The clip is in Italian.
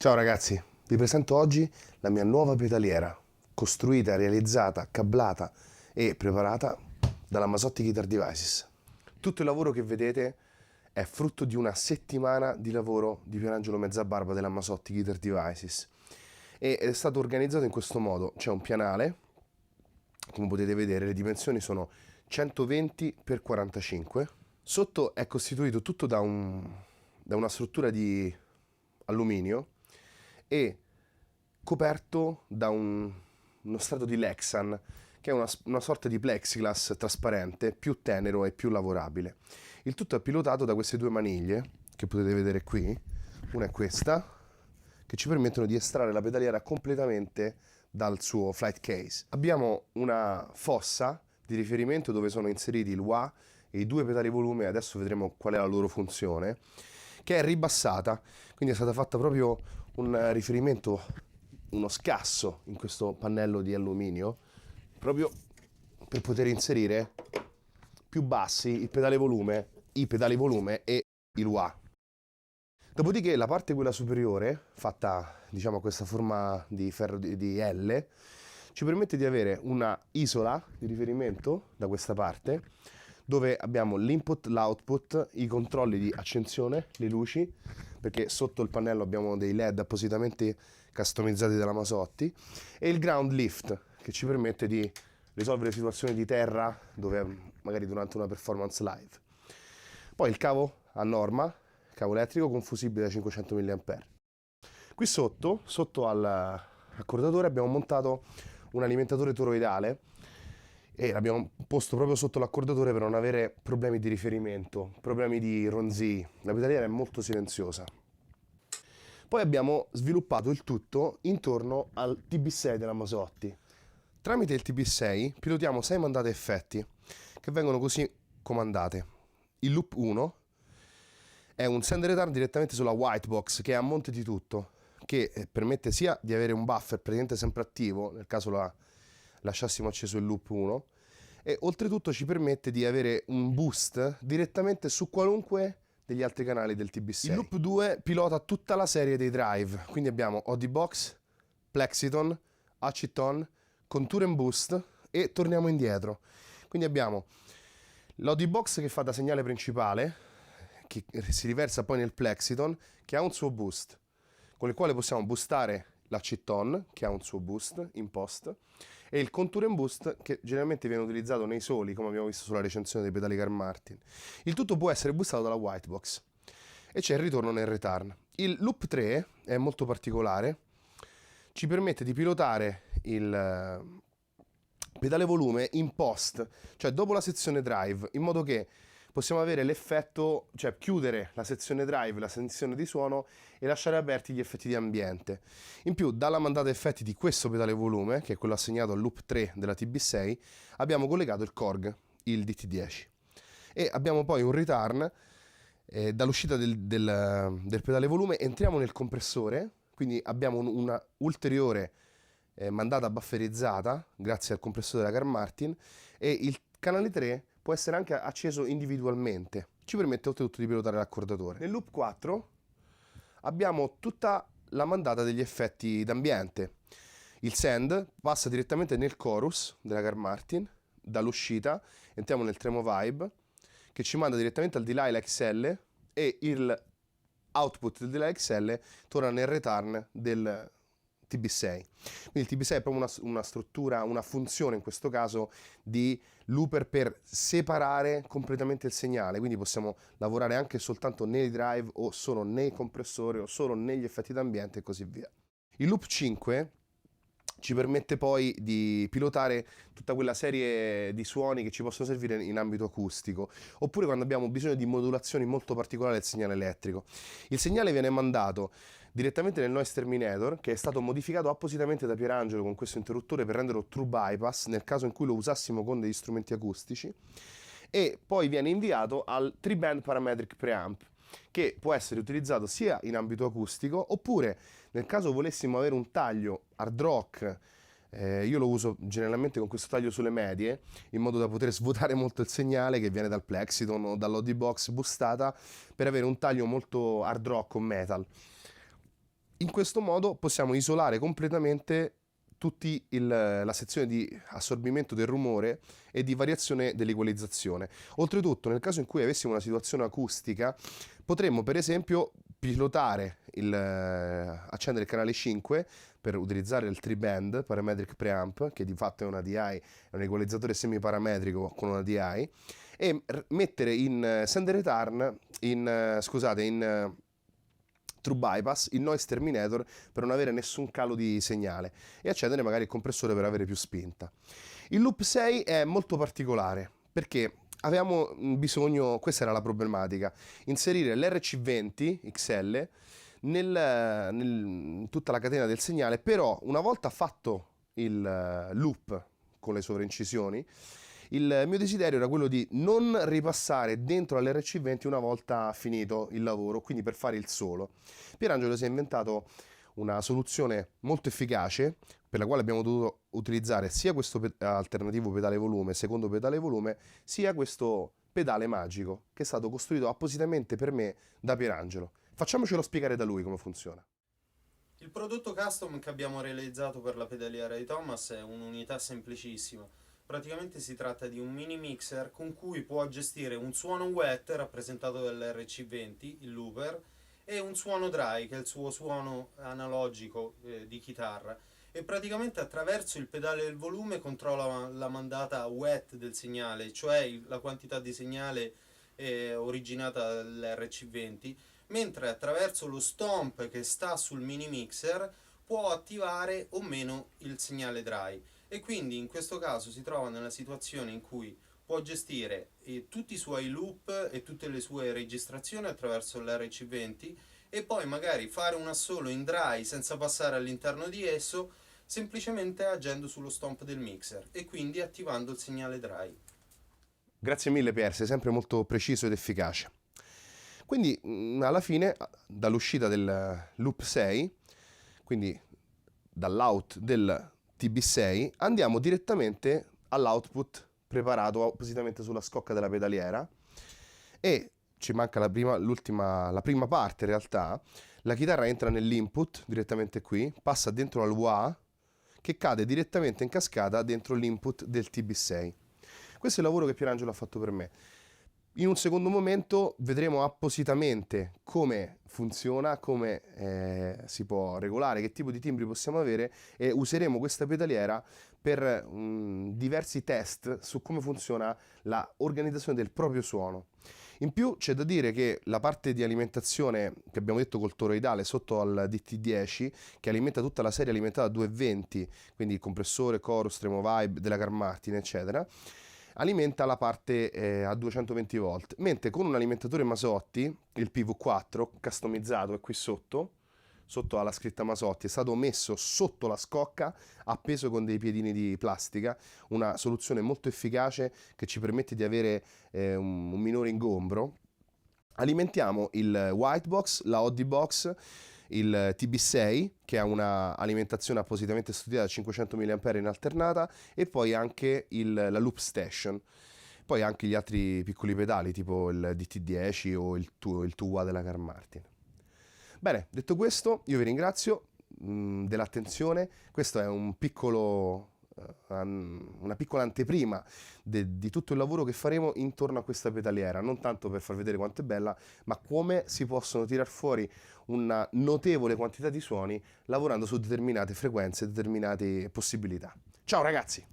Ciao ragazzi, vi presento oggi la mia nuova pedaliera, costruita, realizzata, cablata e preparata dalla Masotti Guitar Devices. Tutto il lavoro che vedete è frutto di una settimana di lavoro di Pierangelo Mezzabarba della Masotti Guitar Devices ed è stato organizzato in questo modo. C'è un pianale, come potete vedere le dimensioni sono 120x45. Sotto è costituito tutto da una struttura di alluminio e coperto da uno strato di Lexan, che è una sorta di plexiglass trasparente, più tenero e più lavorabile. Il tutto è pilotato da queste due maniglie, che potete vedere qui. Una è questa, che ci permettono di estrarre la pedaliera completamente dal suo flight case. Abbiamo una fossa di riferimento dove sono inseriti il wah e i due pedali volume, adesso vedremo qual è la loro funzione, che è ribassata, quindi è stata fatta proprio un riferimento, uno scasso in questo pannello di alluminio, proprio per poter inserire più bassi i pedali volume e il wah. Dopodiché la parte quella superiore, fatta diciamo a questa forma di ferro di L, ci permette di avere una isola di riferimento da questa parte, dove abbiamo l'input, l'output, i controlli di accensione, le luci, perché sotto il pannello abbiamo dei LED appositamente customizzati dalla Masotti, e il ground lift, che ci permette di risolvere situazioni di terra, dove magari durante una performance live. Poi il cavo a norma, cavo elettrico con fusibile da 500 mA. Qui sotto all'accordatore abbiamo montato un alimentatore toroidale e l'abbiamo posto proprio sotto l'accordatore per non avere problemi di riferimento, problemi di ronzii. La pedaliera è molto silenziosa. Poi abbiamo sviluppato il tutto intorno al TB6 della Masotti. Tramite il TB6 pilotiamo 6 mandate effetti che vengono così comandate. Il loop 1 è un send return direttamente sulla white box, che è a monte di tutto, che permette sia di avere un buffer praticamente sempre attivo nel caso lasciassimo acceso il loop 1, e oltretutto ci permette di avere un boost direttamente su qualunque degli altri canali del TB6. Il loop 2 pilota tutta la serie dei drive, quindi abbiamo OD Box, Plexiton, Aceton, Contour and Boost, e torniamo indietro. Quindi abbiamo l'OD Box che fa da segnale principale, che si riversa poi nel Plexiton, che ha un suo boost, con il quale possiamo boostare l'Aceton, che ha un suo boost in post, e il Contour and Boost, che generalmente viene utilizzato nei soli, come abbiamo visto sulla recensione dei pedali Carl Martin. Il tutto può essere boostato dalla white box e c'è il ritorno nel return. Il loop 3 è molto particolare, ci permette di pilotare il pedale volume in post, cioè dopo la sezione drive, in modo che possiamo avere l'effetto, cioè chiudere la sezione drive, la sezione di suono, e lasciare aperti gli effetti di ambiente. In più, dalla mandata effetti di questo pedale volume, che è quello assegnato al loop 3 della TB6, abbiamo collegato il Korg, il DT10. E abbiamo poi un return dall'uscita del pedale volume, entriamo nel compressore, quindi abbiamo una ulteriore mandata bufferizzata grazie al compressore della Carl Martin, e il canale 3 può essere anche acceso individualmente. Ci permette oltretutto di pilotare l'accordatore. Nel loop 4 abbiamo tutta la mandata degli effetti d'ambiente. Il send passa direttamente nel chorus della Carl Martin, dall'uscita entriamo nel Tremo Vibe, che ci manda direttamente al Delilah XL, e il output del Delilah XL torna nel return del TB6. Quindi il TB6 è proprio una struttura, una funzione in questo caso di looper per separare completamente il segnale, quindi possiamo lavorare anche soltanto nei drive o solo nei compressori o solo negli effetti d'ambiente e così via. Il loop 5 ci permette poi di pilotare tutta quella serie di suoni che ci possono servire in ambito acustico, oppure quando abbiamo bisogno di modulazioni molto particolari del segnale elettrico. Il segnale viene mandato direttamente nel noise terminator, che è stato modificato appositamente da Pierangelo con questo interruttore per renderlo true bypass nel caso in cui lo usassimo con degli strumenti acustici, e poi viene inviato al 3-band parametric preamp, che può essere utilizzato sia in ambito acustico, oppure nel caso volessimo avere un taglio hard rock. Io lo uso generalmente con questo taglio sulle medie, in modo da poter svuotare molto il segnale che viene dal Plexiton o dall'OD Box boostata, per avere un taglio molto hard rock o metal. In questo modo possiamo isolare completamente la sezione di assorbimento del rumore e di variazione dell'equalizzazione. Oltretutto, nel caso in cui avessimo una situazione acustica, potremmo per esempio accendere il canale 5 per utilizzare il tri-band parametric preamp, che di fatto è una DI, è un equalizzatore semiparametrico con una DI, e mettere in send return, in true bypass, il noise terminator per non avere nessun calo di segnale e accendere magari il compressore per avere più spinta. Il loop 6 è molto particolare perché avevamo bisogno, questa era la problematica, inserire l'RC20 XL in tutta la catena del segnale, però una volta fatto il loop con le sovraincisioni, il mio desiderio era quello di non ripassare dentro all'RC20 una volta finito il lavoro, quindi per fare il solo. Pierangelo si è inventato una soluzione molto efficace per la quale abbiamo dovuto utilizzare sia questo alternativo pedale volume, secondo pedale volume, sia questo pedale magico che è stato costruito appositamente per me da Pierangelo. Facciamocelo spiegare da lui come funziona. Il prodotto custom che abbiamo realizzato per la pedaliera di Thomas è un'unità semplicissima. Praticamente si tratta di un mini mixer con cui può gestire un suono wet rappresentato dall'RC20, il looper, e un suono dry che è il suo suono analogico di chitarra, e praticamente attraverso il pedale del volume controlla la mandata wet del segnale, cioè la quantità di segnale originata dall'RC20, mentre attraverso lo stomp che sta sul mini mixer può attivare o meno il segnale dry, e quindi in questo caso si trova nella situazione in cui può gestire tutti i suoi loop e tutte le sue registrazioni attraverso l'RC20 e poi magari fare un assolo in dry senza passare all'interno di esso, semplicemente agendo sullo stomp del mixer e quindi attivando il segnale dry. Grazie mille Pier, sei sempre molto preciso ed efficace. Quindi alla fine, dall'uscita del loop 6, quindi dall'out del TB6, andiamo direttamente all'output preparato appositamente sulla scocca della pedaliera e ci manca la prima parte in realtà. La chitarra entra nell'input direttamente qui, passa dentro al wah che cade direttamente in cascata dentro l'input del TB6. Questo è il lavoro che Pierangelo ha fatto per me. In un secondo momento vedremo appositamente come funziona, come si può regolare, che tipo di timbri possiamo avere, e useremo questa pedaliera per diversi test su come funziona l'organizzazione del proprio suono. In più c'è da dire che la parte di alimentazione che abbiamo detto col toroidale sotto al DT10, che alimenta tutta la serie alimentata a 220, quindi il compressore, chorus, Tremo Vibe della Carl Martin eccetera, alimenta la parte a 220 volt, mentre con un alimentatore Masotti, il PV4 customizzato è qui sotto alla scritta Masotti, è stato messo sotto la scocca appeso con dei piedini di plastica, una soluzione molto efficace che ci permette di avere un minore ingombro. Alimentiamo il Whitebox, la Oddie Box, il TB6 che ha una alimentazione appositamente studiata a 500 mAh in alternata, e poi anche la Loop Station, poi anche gli altri piccoli pedali tipo il DT10 o il Tuwa della Carl Martin. Bene, detto questo, io vi ringrazio dell'attenzione. Questo è una piccola anteprima di tutto il lavoro che faremo intorno a questa pedaliera, non tanto per far vedere quanto è bella, ma come si possono tirar fuori una notevole quantità di suoni lavorando su determinate frequenze, determinate possibilità. Ciao ragazzi!